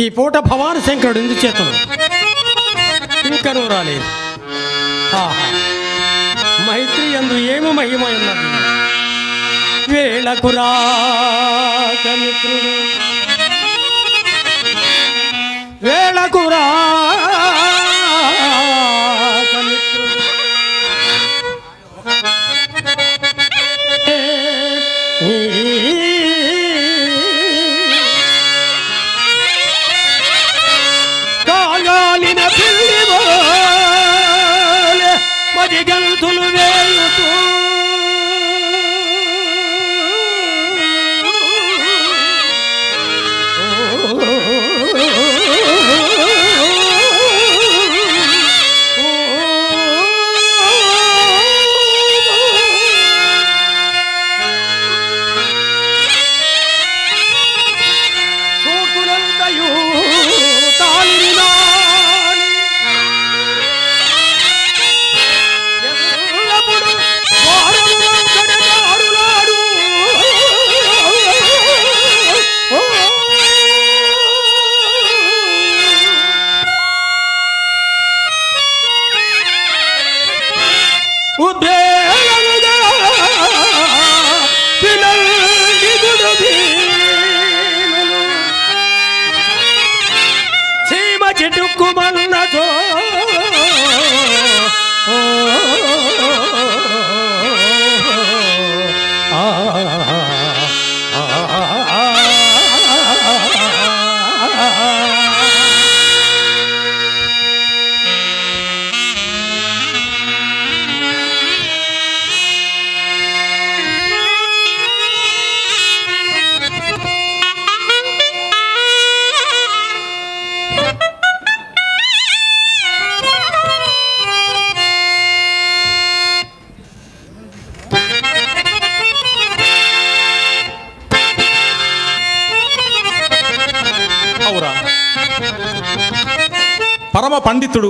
ఈ పూట భవాని శంకరుడు ఇందు చేతులు ఇంకనూ రాలేదు. మైత్రి యందు ఏమి మహిమ ఉన్నది. వేళకు రాక మిత్రుడు, వేళకు రాక మిత్రుడు, కాగాలిన పిల్లివోలే మది గంతులు వేయుతూ చిటుక్కుమన్నదో పరమ పండితుడు,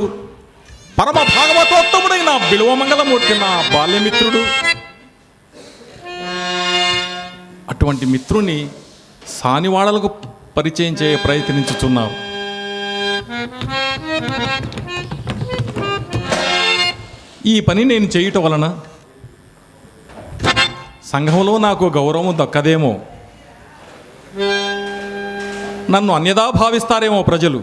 పరమ భాగవతోత్తముడైన బిల్వమంగళమూర్తి నా బాల్యమిత్రుడు. అటువంటి మిత్రుని సానివాడలకు పరిచయం చేయ ప్రయత్నించుచున్నావు. ఈ పని నేను చేయుట వలన సంఘంలో నాకు గౌరవం దక్కదేమో, నన్ను అన్యదా భావిస్తారేమో ప్రజలు.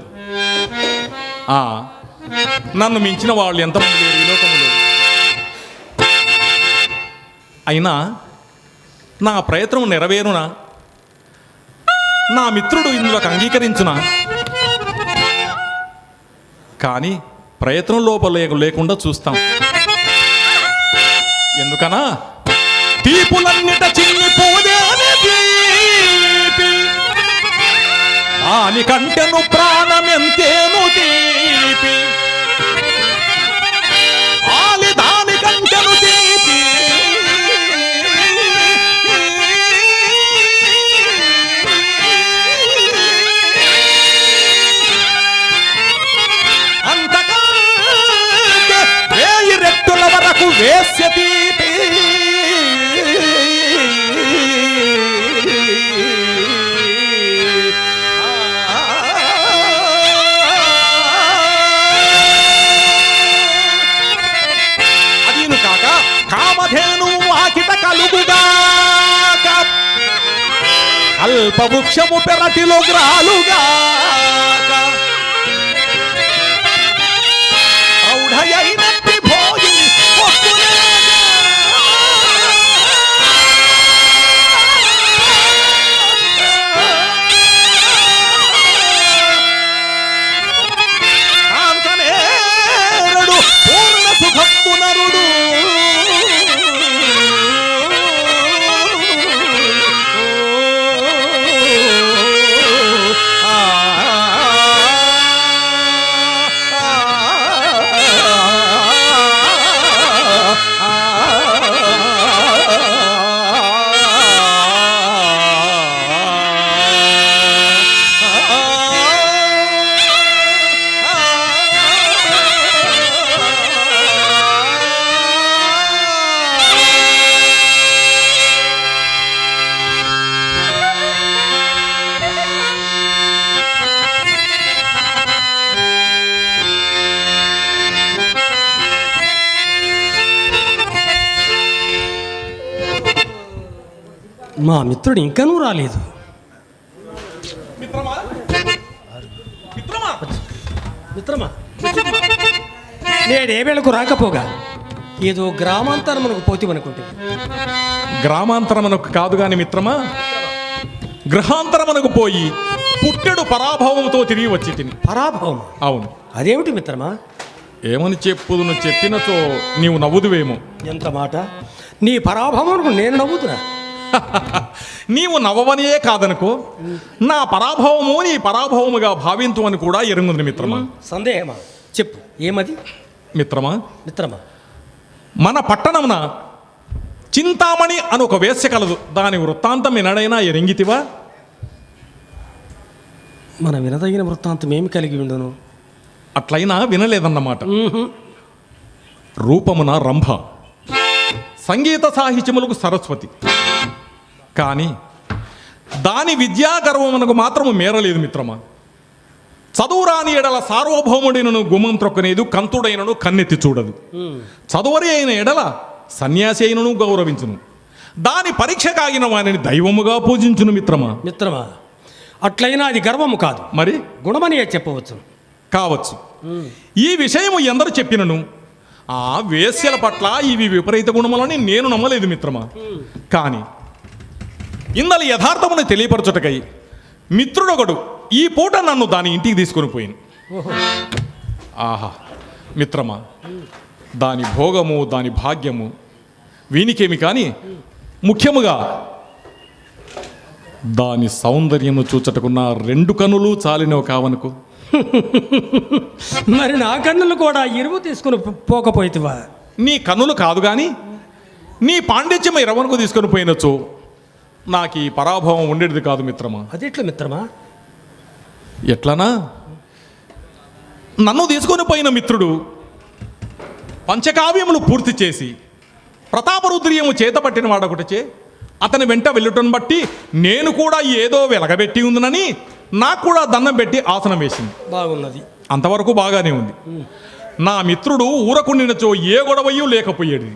నన్ను మించిన వాళ్ళు ఎంతమంది లేరు ఈ లోకములో. అయినా నా ప్రయత్నం నెరవేరునా? నా మిత్రుడు ఇందులోకి అంగీకరించునా? కానీ ప్రయత్నం లోపల లేకుండా చూస్తాం. ఎందుకనా? తీపులన్నిట చిన్నిపోదేని తీపి, దానికంటెను ప్రాణమెంతేను తీపి, ఆలి దానికంటెను తీపి, అంతకంటే 1000 రెట్టుల వరకు వేస్య తీపి. కామధేను వాకిట కలుగుగాక, అల్పవృక్షము పెరటిలో గ్రాలుగాక, ప్రౌఢయైనట్టి భోగిని కాంతనేరుడు పూర్ణ సుఖప్పు నరుడు. మా మిత్రుడు ఇంకనూ రాలేదు. మిత్రమా మిత్రమా మిత్రమా నేడే వేళకు రాకపోగా ఏదో గ్రామాంతరమునకు పోతివనుకుంటే. గ్రామాంతరమునకు కాదు గాని మిత్రమా, గృహాంతరమునకు పోయి పుట్టెడు పరాభవంతో తిరిగి వచ్చి తిని. పరాభవం? అవును. అదేమిటి మిత్రమా? ఏమని చెప్పుదును చెప్పినచో నీవు నవ్వుదువేమో. ఎంత మాట! నీ పరాభవమునకు నేను నవ్వుతున్నా? నీవు నవ్వవనియే కాదనుకో, నా పరాభవము నీ పరాభవముగా భావింతు అని కూడా ఎరుగుంది మిత్రమా. సందేహమా? చెప్పు, ఏమది? మిత్రమా మిత్రమా మన పట్టణమున చింతామణి అని ఒక వేశ్య కలదు. దాని వృత్తాంతం ఎనడైనా ఎరింగితివా? మన వినదగిన వృత్తాంతం ఏమి కలిగి ఉండును? అట్లయినా వినలేదన్నమాట. రూపమున రంభ, సంగీత సాహిత్యములకు సరస్వతి, కానీ దాని విద్యా గర్వమునకు మాత్రము మేరలేదు మిత్రమా. చదువురాని ఎడల సార్వభౌముడినను గుమ్మం త్రొక్కనేదు, కంతుడైనను కన్నెత్తి చూడదు. చదువరి అయిన ఎడల సన్యాసి అయినను గౌరవించును. దాని పరీక్ష కాగిన వానిని దైవముగా పూజించును మిత్రమా. మిత్రమా అట్లయినా అది గర్వము కాదు, మరి గుణమనియే చెప్పవచ్చు. కావచ్చు. ఈ విషయము ఎందరు చెప్పినను ఆ వేశ్యల పట్ల ఇవి విపరీత గుణములని నేను నమ్మలేదు మిత్రమా. కానీ ఇందలి యథార్థమును తెలియపరచుటకై మిత్రుడొకడు ఈ పూట నన్ను దాని ఇంటికి తీసుకొని పోయింది. ఆహా మిత్రమా, దాని భోగము దాని భాగ్యము వీనికేమి కానీ ముఖ్యముగా దాని సౌందర్యము చూచటకున్న రెండు కనులు చాలినవి కావనుకో. మరి నా కన్నులు కూడా ఇరువు తీసుకుని పోకపోయితివా? నీ కన్నులు కాదు కానీ నీ పాండిత్యం ఇరవనుకు తీసుకొని పోయినచ్చు నాకు ఈ పరాభవం ఉండేది కాదు మిత్రమా. అదెట్లా మిత్రమా? ఎట్లనా? నన్ను తీసుకొని పోయిన మిత్రుడు పంచకావ్యములు పూర్తి చేసి ప్రతాపరుద్రియము చేతపట్టిన వాడొకటిచే అతని వెంట వెళ్ళటం బట్టి నేను కూడా ఏదో వెలగబెట్టి ఉందనని నాకు కూడా దండం పెట్టి ఆసనం వేసింది. బాగున్నది. అంతవరకు బాగానే ఉంది. నా మిత్రుడు ఊరకుండినచో ఏ గొడవయూ లేకపోయేది.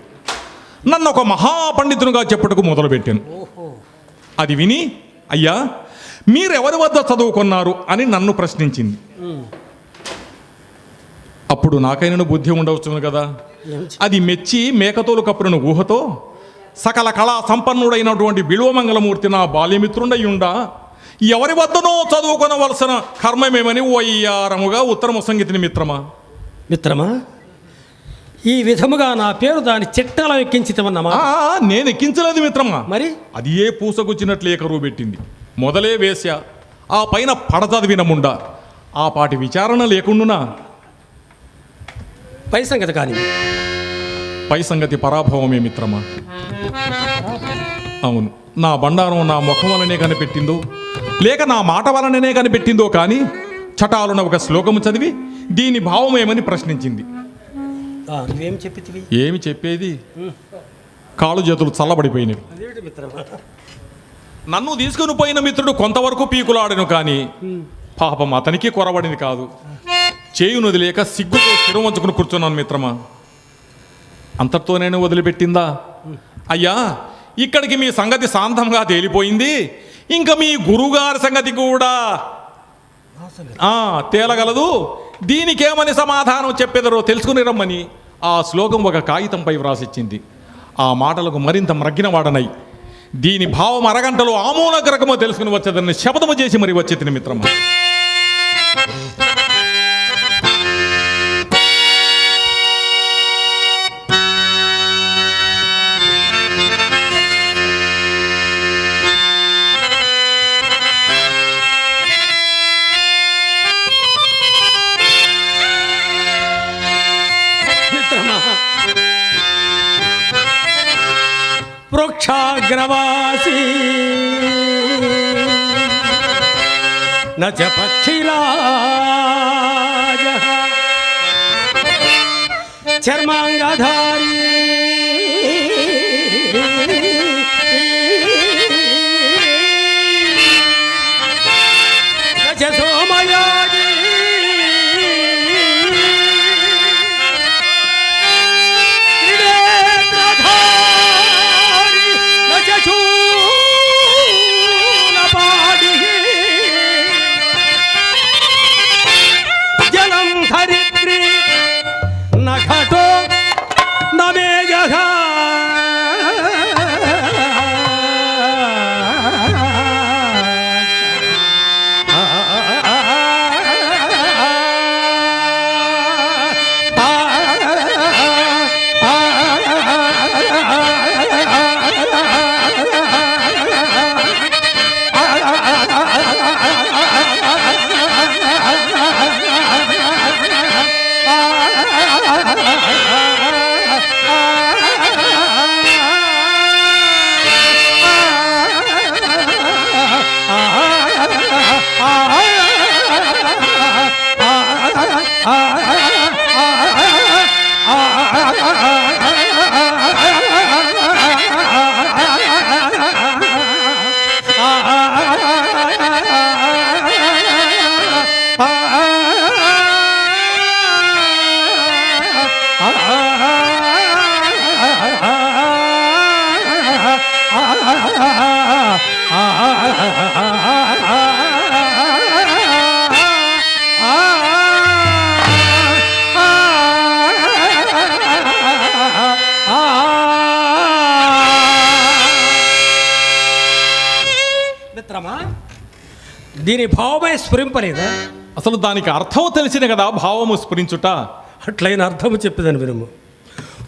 నన్ను ఒక మహాపండితునిగా చెప్పుటకు మొదలుపెట్టాను. అది విని, అయ్యా మీరెవరి వద్ద చదువుకున్నారు అని నన్ను ప్రశ్నించింది. అప్పుడు నాకైనా బుద్ధి ఉండవచ్చును కదా. అది మెచ్చి మేకతోలు కప్పున ఊహతో సకల కళా సంపన్నుడైనటువంటి బిల్వమంగళమూర్తి నా బాల్యమిత్రుండయ్యుండా ఎవరి వద్దనో చదువుకొనవలసిన కర్మమేమని వయ్యారముగా ఉత్తరము సంగీతిని మిత్రమా. మిత్రమా ఈ విధముగా నా పేరు దాని చిట్టాల ఎక్కించితమన్నమా? నేను ఎక్కించలేదు మిత్రమా. మరి అది ఏ పూసగుచ్చినట్లు ఏకరువు పెట్టింది. మొదలే వేశ్య, ఆ పైన పడచదివిన ముండ, ఆ పాటి విచారణ లేకుండునా. పై సంగతి కానీ పై సంగతి పరాభవమే మిత్రమా. అవును, నా బండారం నా ముఖం వలనే కనిపెట్టిందో లేక నా మాట వలననే కనిపెట్టిందో కానీ చటాలున ఒక శ్లోకము చదివి దీని భావమేమని ప్రశ్నించింది. నువ్వేం చెప్పితివి? ఏమి చెప్పేది? కాళ్ళు చేతులు చల్లబడిపోయినవి. నన్ను తీసుకుని పోయిన మిత్రుడు కొంతవరకు పీకులాడను కానీ పాపం అతనికి కొరబడింది కాదు. చేయునది లేక సిగ్గుతో శిరం వంచుకుని కూర్చున్నాను మిత్రమా. అంతటితో నేను వదిలిపెట్టిందా? అయ్యా ఇక్కడికి మీ సంగతి శాంతంగా తేలిపోయింది, ఇంకా మీ గురువుగారి సంగతి కూడా తేలగలదు. దీనికేమని సమాధానం చెప్పేదరో తెలుసుకుని రమ్మని ఆ శ్లోకం ఒక కాగితంపై వ్రాసిచ్చింది. ఆ మాటలకు మరింత మ్రగ్గిన వాడనై దీని భావం అరగంటలో ఆమూలకరకమో తెలుసుకుని వచ్చేదని శపథము చేసి మరి వచ్చేది మిత్రమా. వృక్షాగ్రవాసీ నచ పక్షిరాజ చర్మాంగధారీ నచ సోమయాజీ త్రినేత్రధారీ నచ మిత్రమా, దీని భావమే స్ఫురింపలేదా? అసలు దానికి అర్థం తెలిసిన కదా భావము స్ఫురించుట. అట్లయిన అర్థము చెప్పేదని వినుము.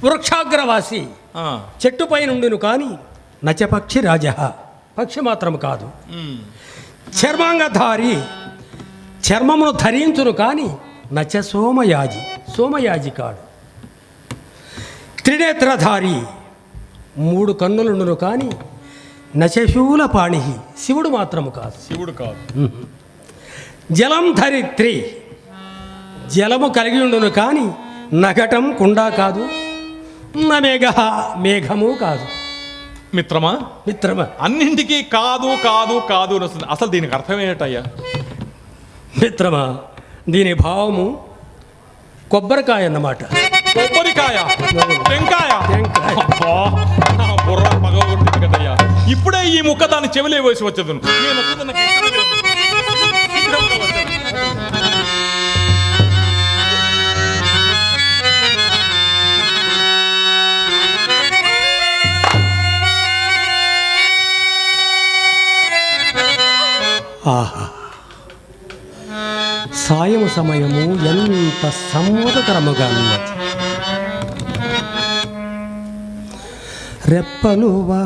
వృక్షాగ్రవాసి ఆ, చెట్టుపై నుండిను కానీ నచ పక్షి రాజ, పక్షి మాత్రము కాదు. చర్మాంగధారి చర్మమును ధరించును కానీ నచ సోమయాజి, సోమయాజి కాడు. త్రినేత్రధారి 3 కన్నులుండును కానీ నచశూల పాణి, శివుడు మాత్రము కాదు. శివుడు కాదు. జలం ధరిత్రి జలము కలిగి ఉండును కానీ నగటం కుండా కాదు. మేఘ మేఘము కాదు. మిత్రమా, మిత్రమా, అన్నింటికీ కాదు కాదు కాదు అని వస్తుంది. అసలు దీనికి అర్థం ఏంటయ్యా? మిత్రమా, దీని భావము కొబ్బరికాయ అన్నమాట. కొబ్బరికాయ, టెంకాయ. టెంకాయ. అబ్బా, నా బుర్ర పగలగొట్టింది కదయ్యా. ఇప్పుడే ఈ ముక్క దాన్ని చెవిలే వేసి వచ్చేది. నేను వస్తుందన్న శీఘ్రంగా వచ్చేది. ఆహా, సాయము సమయము ఎంత సమ్మోదకరముగా ఉన్నది. రెప్పలువా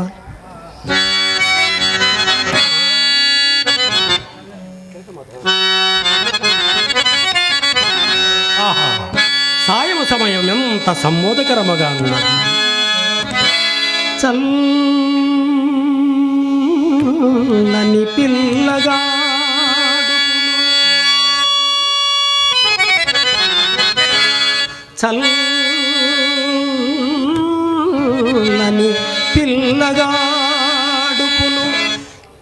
ఆహా, సాయము సమయం ఎంత సమ్మోదకరముగా ఉన్నది. చల్లని పిల్లగా చల్లని పిల్లగాడుపును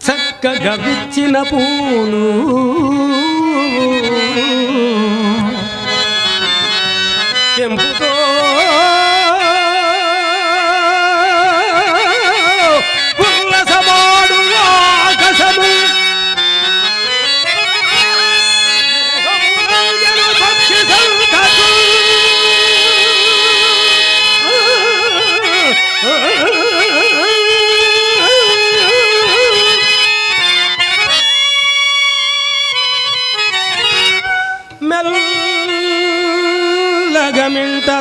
చక్కగా విచ్చిన పూలు చెంపుతో ఉల్లసమాడు ఆకాశము పక్షి సంతకు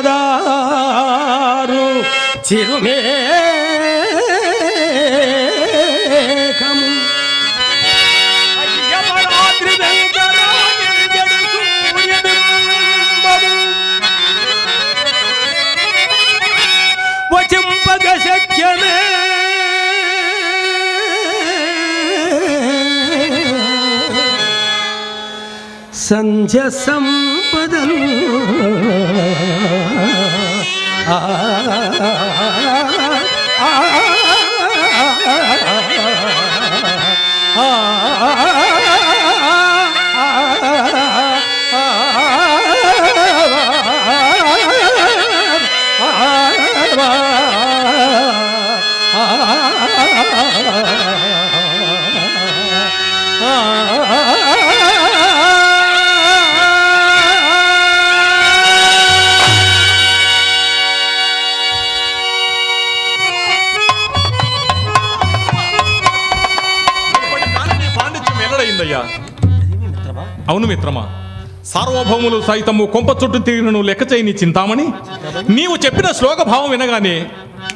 మెల్లగమింతదారు చిరుమేఘము అయ్యమరాత్రి వెంకరాజడు సూర్యబింబము వచింపగ శక్యమే సంధ్య సంపదలు అవును మిత్రమా, సార్వభౌములు సైతము కొంప చుట్టూ తిరిగినను లెక్క చేయని చింతామణి, నీవు చెప్పిన శ్లోక భావం వినగానే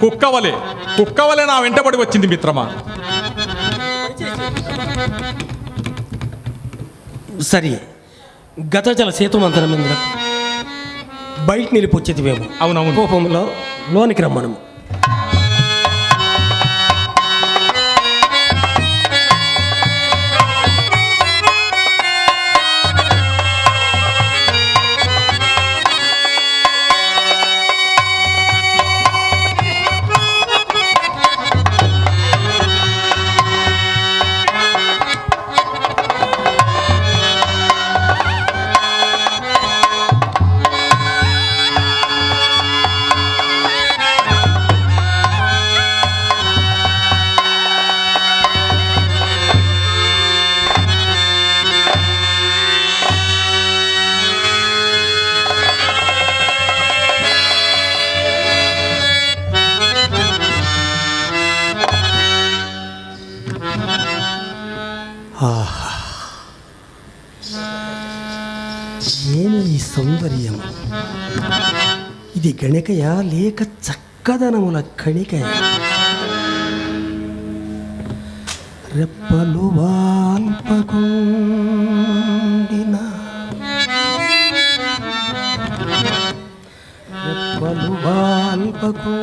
కుక్కవలే నా వెంటబడి వచ్చింది మిత్రమా. సరే, గతజల సేతుమంతరం మీద బయట నిలిపొచ్చేదివేమో. అవునవును. కోపంలో లోనికి రమ్మనము. ఆహా, ఏమి ఈ సౌందర్యం! ఇది గణికయా లేక చక్కదనముల కణికయా? రెప్పలు వాల్పకుండిన రెప్పలు వాల్పకుండిన